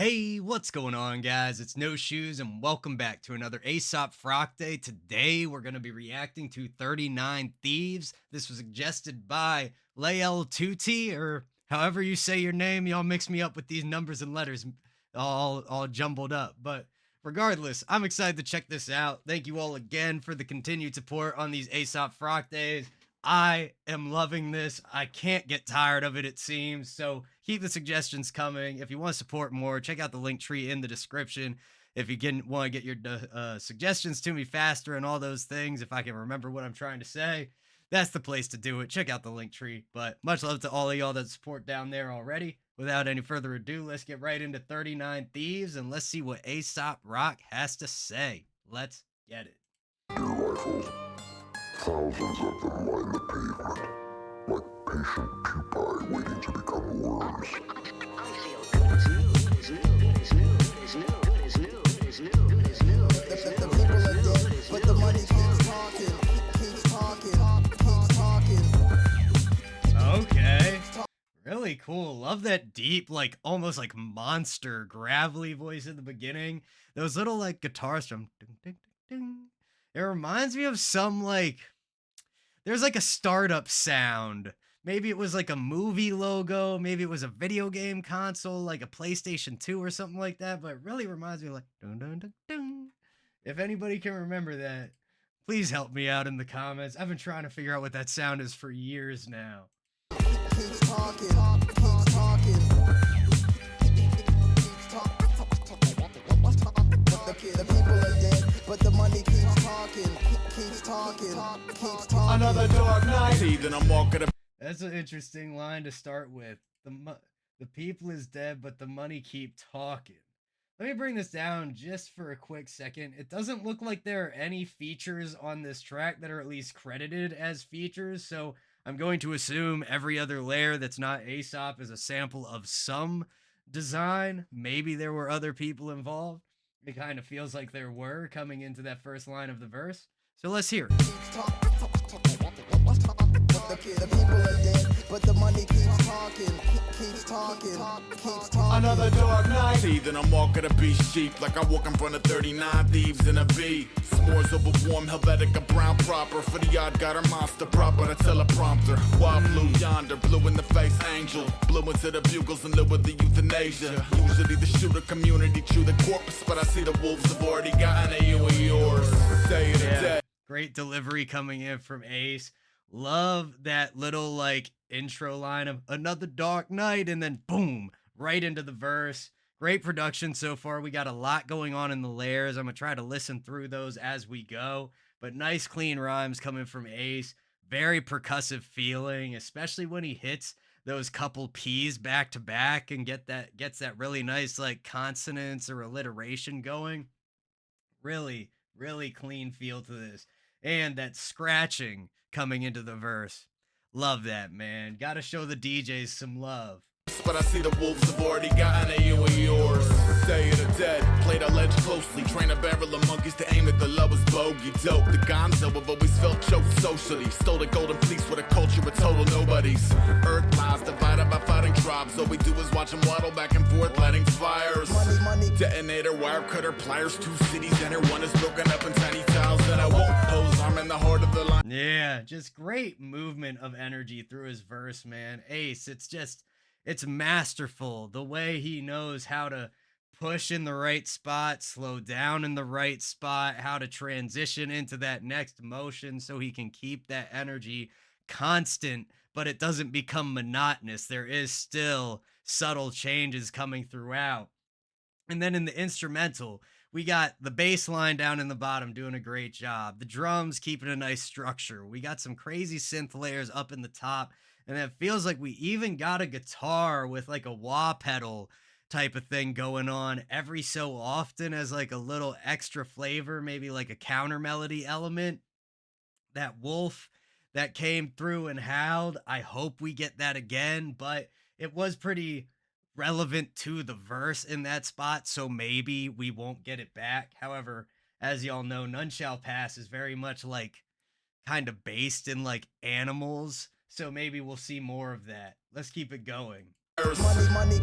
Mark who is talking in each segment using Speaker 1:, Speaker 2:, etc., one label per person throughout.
Speaker 1: Hey, what's going on, guys? It's No Shoes, and welcome back to another Aesop Frock Day. Today, we're going to be reacting to 39 Thieves. This was suggested by Lael Tuti, or however you say your name. Y'all mix me up with these numbers and letters all jumbled up. But regardless, I'm excited to check this out. Thank you all again for the continued support on these Aesop Frock Days. I am loving this. I can't get tired of it, it seems. So keep the suggestions coming. If you want to support more, check out the link tree in the description. If you want to get your suggestions to me faster and all those things, if I can remember what I'm trying to say, that's the place to do it. Check out the link tree. But much love to all of y'all that support down there already. Without any further ado, let's get right into 39 Thieves and let's see what Aesop Rock has to say. Let's get it.
Speaker 2: Dear rifles, thousands of them line the pavement, like patient pupae waiting to become worms.
Speaker 3: I feel good as new, good as new, good as new, good as new, good as new, good as new, good as new, good as new. The people are dead, but the money keeps talking, keeps talking, keeps talking.
Speaker 1: Okay. Really cool. Love that deep, like almost like monster gravelly voice in the beginning. Those little like guitar strum. Ding, ding, ding, ding. It reminds me of some like there's like a startup sound. Maybe it was like a movie logo, maybe it was a video game console, like a PlayStation 2 or something like that, but it really reminds me of like dun dun dun dun. If anybody can remember that, please help me out in the comments. I've been trying to figure out what that sound is for years now.
Speaker 3: Keeps talking, keeps talking. The people are dead, but the money keeps talking, keeps talking.
Speaker 4: Another dark night. Then I'm walking.
Speaker 1: That's an interesting line to start with. The people is dead, but the money keep talking. Let me bring this down just for a quick second. It doesn't look like there are any features on this track that are at least credited as features, so I'm going to assume every other layer that's not Aesop is a sample of some design. Maybe there were other people involved. It kind of feels like there were coming into that first line of the verse. So let's hear it.
Speaker 3: The people are dead, but the money keeps talking, keeps talking.
Speaker 4: Another dark night. Then I'm walking a beast sheep like I walk in front of 39 thieves in a V. S'mores over warm Helvetica brown proper for the odd got a monster proper a teleprompter. Wild blue yonder, blue in the face angel, blue into the bugles and live with the euthanasia. Usually the shooter community chew the corpus, but I see the wolves have already gotten a you and yours. Say it dead.
Speaker 1: Great delivery coming in from Ace. Love that little like intro line of another dark night and then boom, right into the verse. Great production so far. We got a lot going on in the layers. I'm going to try to listen through those as we go, but nice clean rhymes coming from Ace. Very percussive feeling, especially when he hits those couple P's back to back and gets that really nice like consonants or alliteration going. Really clean feel to this. And that scratching coming into the verse. Love that, man. Gotta show the DJs some love.
Speaker 4: But I see the wolves have already gotten a you and yours. Say it or dead, play the ledge closely. Train a barrel of monkeys to aim at the lowest bogey. Dope, the gonzo have always felt choked socially. Stole the golden fleece with a culture of total nobodies. Earth lies divided by fighting tribes. All we do is watch them waddle back and forth, lighting fires.
Speaker 3: Money.
Speaker 4: Detonator, wire cutter, pliers. Two cities enter, one is broken up in tiny tiles. And I won't pose, I'm in the heart of the line.
Speaker 1: Yeah, just great movement of energy through his verse, man. Ace, it's masterful the way he knows how to push in the right spot, slow down in the right spot, how to transition into that next motion so he can keep that energy constant, but it doesn't become monotonous. There is still subtle changes coming throughout. And then in the instrumental, we got the bass line down in the bottom doing a great job. The drums keeping a nice structure. We got some crazy synth layers up in the top. And it feels like we even got a guitar with like a wah pedal type of thing going on every so often as like a little extra flavor, maybe like a counter melody element. That wolf that came through and howled, I hope we get that again, but it was pretty relevant to the verse in that spot, so maybe we won't get it back. However, as y'all know, None Shall Pass is very much like kind of based in like animals, so maybe we'll see more of that. Let's keep it going.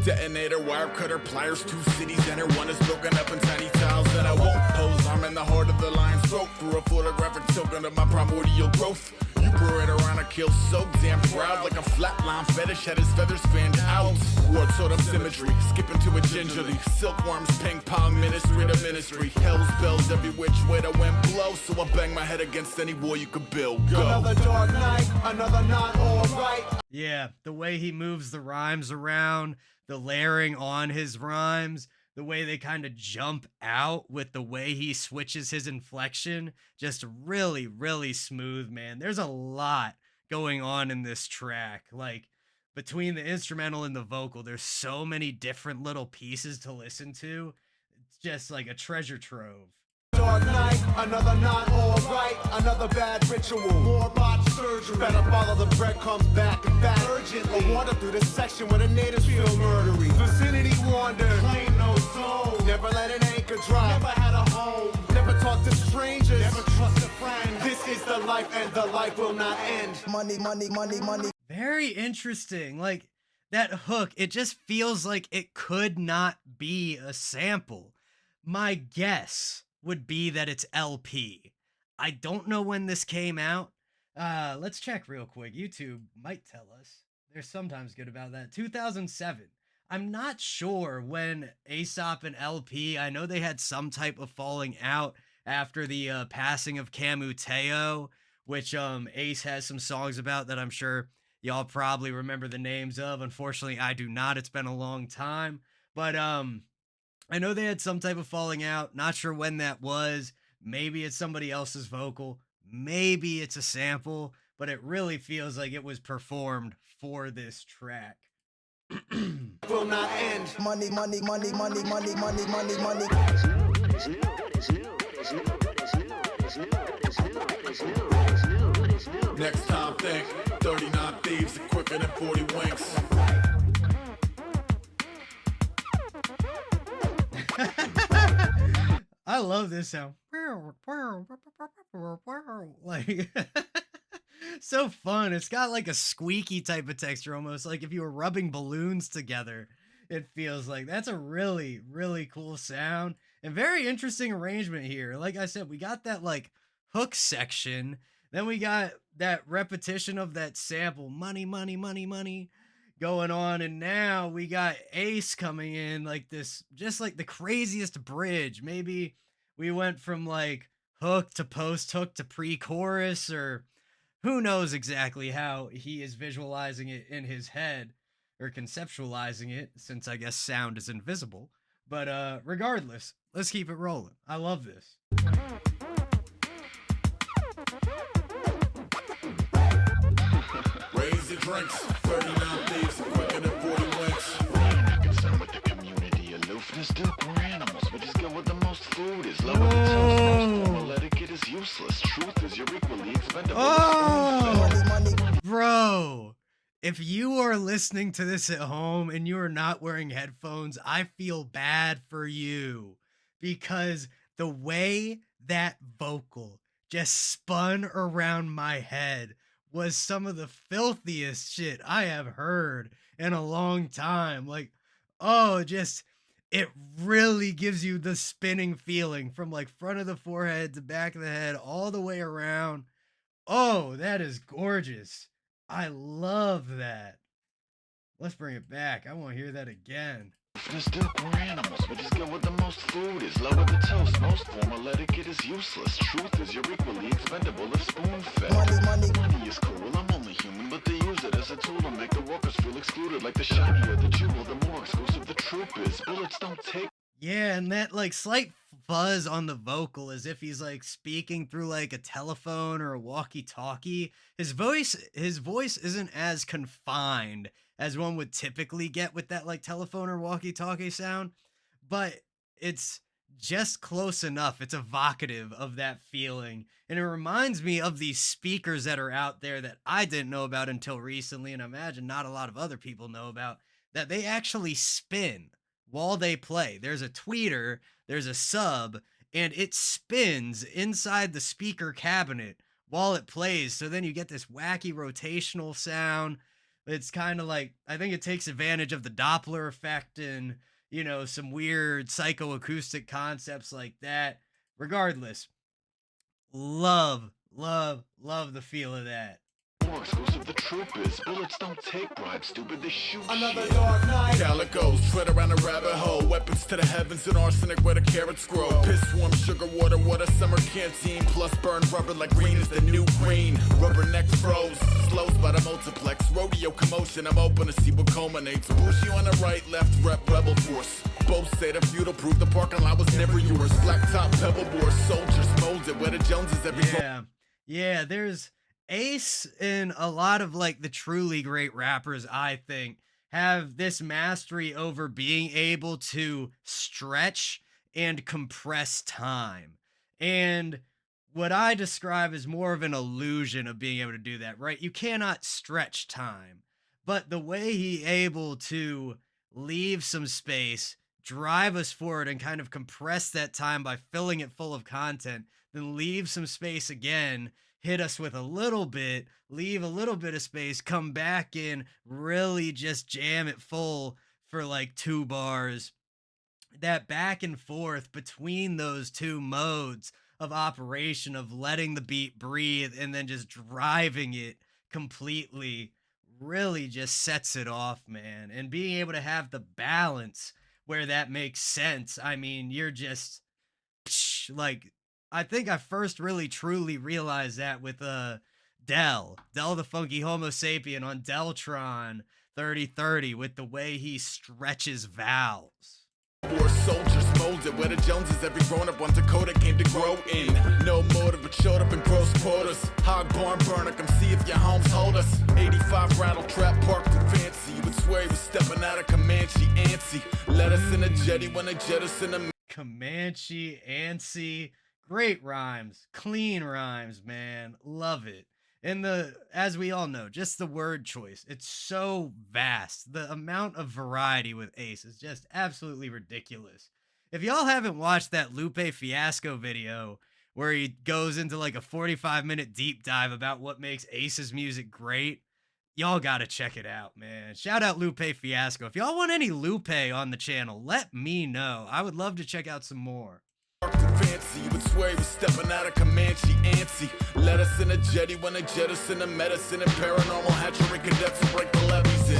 Speaker 4: Detonator, wire cutter, pliers, 2 cities enter. One is broken up in tiny tiles that I won't pose. I'm in the heart of the lion's throat through a photographic token of my primordial growth. You parade around a kill so damn proud, like a flatline fetish had his feathers fanned out. Ward totem symmetry, skipping to it gingerly. Silkworms, ping pong, ministry to ministry. Hell's bells every which way the wind blows. So I bang my head against any wall you could build. Go.
Speaker 5: Another dark night, another not alright.
Speaker 1: Yeah, the way he moves the rhymes around, the layering on his rhymes, the way they kind of jump out with the way he switches his inflection, just really, really smooth, man. There's a lot going on in this track. Like, between the instrumental and the vocal, there's so many different little pieces to listen to. It's just like a treasure trove.
Speaker 5: Dark night, another not alright, another bad ritual, more botched surgery. Better follow the breadcrumbs back and back urgently. I wander through this section where the natives feel murdery. Vicinity wander, claim no soul. Never let an anchor drop. Never had a home. Never talk to strangers. Never trust a friend. This is the life, and the life will not end.
Speaker 3: Money, money, money, money.
Speaker 1: Very interesting. Like, that hook, it just feels like it could not be a sample. My guess would be that it's LP. I don't know when this came out. Let's check real quick. YouTube might tell us. They're sometimes good about that. 2007. I'm not sure when Aesop and LP, I know they had some type of falling out after the passing of Camuteo, which Ace has some songs about that I'm sure y'all probably remember the names of. Unfortunately, I do not. It's been a long time. But I know they had some type of falling out. Not sure when that was. Maybe it's somebody else's vocal. Maybe it's a sample. But it really feels like it was performed for this track.
Speaker 5: Will not end.
Speaker 3: Money, money, money, money, money, money, money, money.
Speaker 4: Next time think 39 thieves are quicker than 40 winks.
Speaker 1: I love this sound. Like, so fun. It's got like a squeaky type of texture, almost like if you were rubbing balloons together. It feels like that's a really, really cool sound and very interesting arrangement here. Like I said, we got that like hook section, then we got that repetition of that sample, money, money, money, money, going on, and now we got Ace coming in like this, just like the craziest bridge. Maybe we went from like hook to post hook to pre-chorus, or who knows exactly how he is visualizing it in his head or conceptualizing it, since I guess sound is invisible. But regardless, let's keep it rolling. I love this.
Speaker 4: Raise your drinks, 39 thieves quicker than 40 winks.
Speaker 6: Concerned with the community, aloofness, still poor animals, but just get what the most food is. Lower the toast, most formal etiquette is useless. Truth is you're equally expendable.
Speaker 1: Oh,
Speaker 3: Money, money.
Speaker 1: bro. If you are listening to this at home and you are not wearing headphones, I feel bad for you, because the way that vocal just spun around my head was some of the filthiest shit I have heard in a long time. Like, oh, just, it really gives you the spinning feeling from like front of the forehead to back of the head, all the way around. Oh, that is gorgeous. I love that. Let's bring it back. I want to hear that again.
Speaker 6: There's still poor animals, but just get what the most food is. Lower the toast, most formal etiquette is useless. Truth is you're equally expendable if spoon-fed. Money is cruel, I'm only human, but they use it as a tool to make the workers feel excluded. Like the shinier the jewel, the more exclusive the troop is. Bullets don't take.
Speaker 1: Yeah, and that like slight fuzz on the vocal, as if he's like speaking through like a telephone or a walkie-talkie. His voice isn't as confined as one would typically get with that like telephone or walkie-talkie sound, but it's just close enough. It's evocative of that feeling. And it reminds me of these speakers that are out there that I didn't know about until recently, and I imagine not a lot of other people know about, that they actually spin while they play. There's a tweeter, there's a sub, and it spins inside the speaker cabinet while it plays. So then you get this wacky rotational sound. It's kind of like, I think it takes advantage of the Doppler effect and, some weird psychoacoustic concepts like that. Regardless, love the feel of that.
Speaker 6: More exclusive, the troop is. Bullets don't take bribes, stupid, they shoot
Speaker 5: Another
Speaker 6: shit.
Speaker 5: dark night.
Speaker 4: Calicos, tread around a rabbit hole. Weapons to the heavens and arsenic where the carrots grow. Piss warm, sugar water, what a summer canteen. Plus burned rubber like green is the new green. Rubbernecks froze, slows by the multiplex. Rodeo commotion, I'm open to see what culminates. Bushi on the right, left, rep, rebel force. Both say the feudal proof the parking lot was never yours. Blacktop, pebbleboard, soldiers molded where the Joneses every
Speaker 1: Yeah, there's Ace and a lot of like the truly great rappers, I think, have this mastery over being able to stretch and compress time. And what I describe as more of an illusion of being able to do that, right? You cannot stretch time, but the way he able to leave some space, drive us forward and kind of compress that time by filling it full of content, then leave some space again, hit us with a little bit, leave a little bit of space, come back in, really just jam it full for like 2 bars. That back and forth between those two modes of operation of letting the beat breathe and then just driving it completely really just sets it off, man. And being able to have the balance where that makes sense. I mean, you're just like, I think I first really truly realized that with Dell the Funky Homo Sapien on Deltron 3030 with the way he stretches vowels.
Speaker 4: War soldiers molded where the Joneses every grown up on Dakota came to grow in. No motive but showed up in gross quotas. Hog barn burner, come see if your homes hold us. 85 rattle trap parked and fancy. You would swear he was stepping out of Comanche antsy. Let us in a jetty when they jettison a
Speaker 1: Comanche, antsy, great rhymes, clean rhymes, man. Love it. And as we all know, just the word choice, it's so vast. The amount of variety with Ace is just absolutely ridiculous. If y'all haven't watched that Lupe Fiasco video where he goes into like a 45-minute deep dive about what makes Ace's music great, y'all gotta check it out, man. Shout out Lupe Fiasco. If y'all want any Lupe on the channel, let me know. I would love to check out some more.
Speaker 4: fancy. You would swear he was stepping out of Comanche antsy. Let us in a jetty when they jettison the medicine and paranormal hatchery cadets who break the levees in.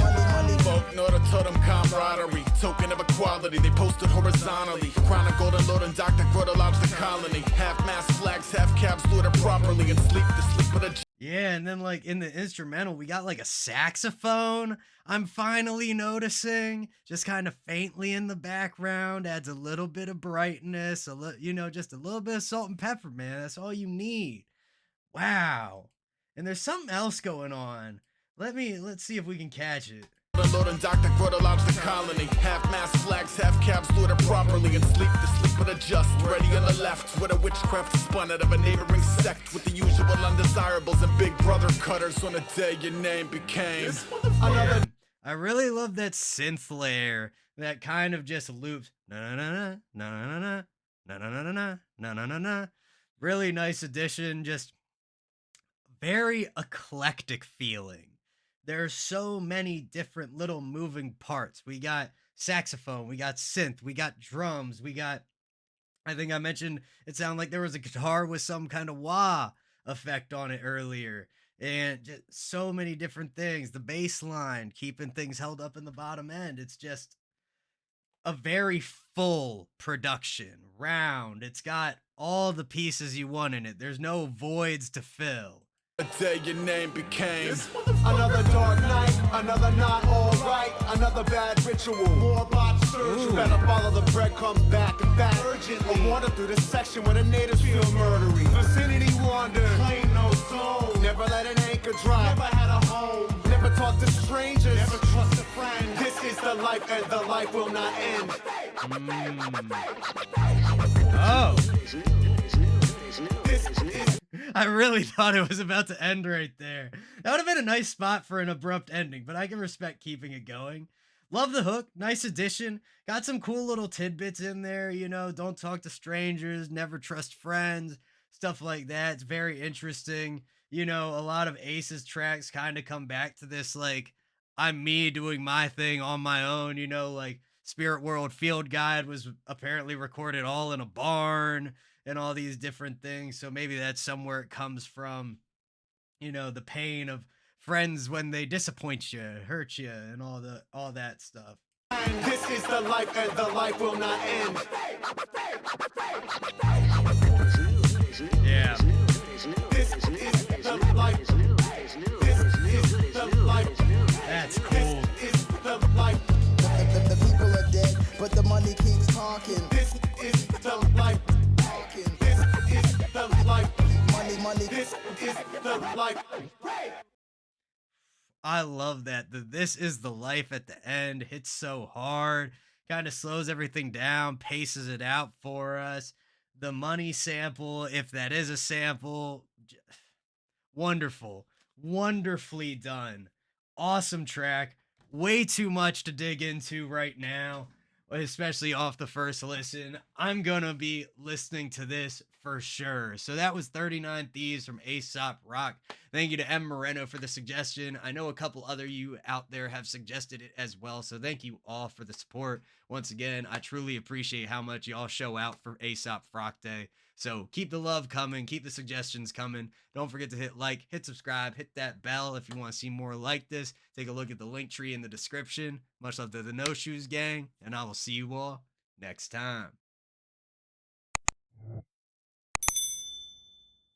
Speaker 4: Folk know the totem camaraderie, token of equality. They posted horizontally. Crown of golden lord and Dr. Grota lodged the colony. Half mast flags, half cabs looted properly and sleep the sleep of the.
Speaker 1: Yeah, and then like in the instrumental, we got like a saxophone. I'm finally noticing, just kind of faintly in the background, adds a little bit of brightness, just a little bit of salt and pepper, man. That's all you need. Wow. And there's something else going on. Let's see if we can catch it.
Speaker 4: Lord and Dr. Grota lodged the colony. Half mast flags, half cabs looted properly and sleep the sleep of the just. Ready on the left, where the witchcraft spun out of a neighboring sect with the usual undesirables and big brother cutters on the day your name became.
Speaker 1: Yeah. I really love that synth layer that kind of just loops. Na na na na na na na na na na na na na na. Really nice addition. Just very eclectic feeling. There's so many different little moving parts. We got saxophone, we got synth, we got drums, I think I mentioned it sounded like there was a guitar with some kind of wah effect on it earlier. And just so many different things. The bass line, keeping things held up in the bottom end. It's just a very full production, round. It's got all the pieces you want in it. There's no voids to fill.
Speaker 4: The day your name became.
Speaker 5: Another dark night, another not alright, another bad ritual, more botched surgery. Better follow the breadcrumbs back and back urgently. I wander through this section where the natives feel murdery. Vicinity wander, claim no zone. Never let an anchor drop, never had a home. Never talk to strangers, never trust a friend. This is the life and the life will not end.
Speaker 1: Oh.
Speaker 5: This is
Speaker 1: I really thought it was about to end right there. That would have been a nice spot for an abrupt ending, but I can respect keeping it going. Love the hook. Nice addition. Got some cool little tidbits in there, don't talk to strangers, never trust friends, stuff like that. It's very interesting. A lot of Ace's tracks kind of come back to this like I'm me doing my thing on my own, like Spirit World Field Guide was apparently recorded all in a barn and all these different things. So maybe that's somewhere it comes from, the pain of friends when they disappoint you, hurt you, and all that stuff.
Speaker 5: This is the life, and the life will not end.
Speaker 1: Yeah.
Speaker 5: This is the life. This is the life.
Speaker 1: That's cool.
Speaker 5: This is the life.
Speaker 3: The people are dead, but the money keeps talking.
Speaker 5: This is the life. This is the life.
Speaker 3: Money.
Speaker 5: This is the life.
Speaker 1: I love that. This is the life at the end hits so hard, kind of slows everything down, paces it out for us. The money sample, if that is a sample, wonderful, wonderfully done. Awesome track. Way too much to dig into right now, especially off the first listen. I'm gonna be listening to this for sure. So that was 39 Thieves from Aesop Rock. Thank you to M. Moreno for the suggestion. I know a couple other you out there have suggested it as well. So thank you all for the support. Once again, I truly appreciate how much y'all show out for Aesop Rock Day. So keep the love coming, keep the suggestions coming. Don't forget to hit like, hit subscribe, hit that bell if you want to see more like this. Take a look at the link tree in the description. Much love to the No Shoes Gang, and I will see you all next time.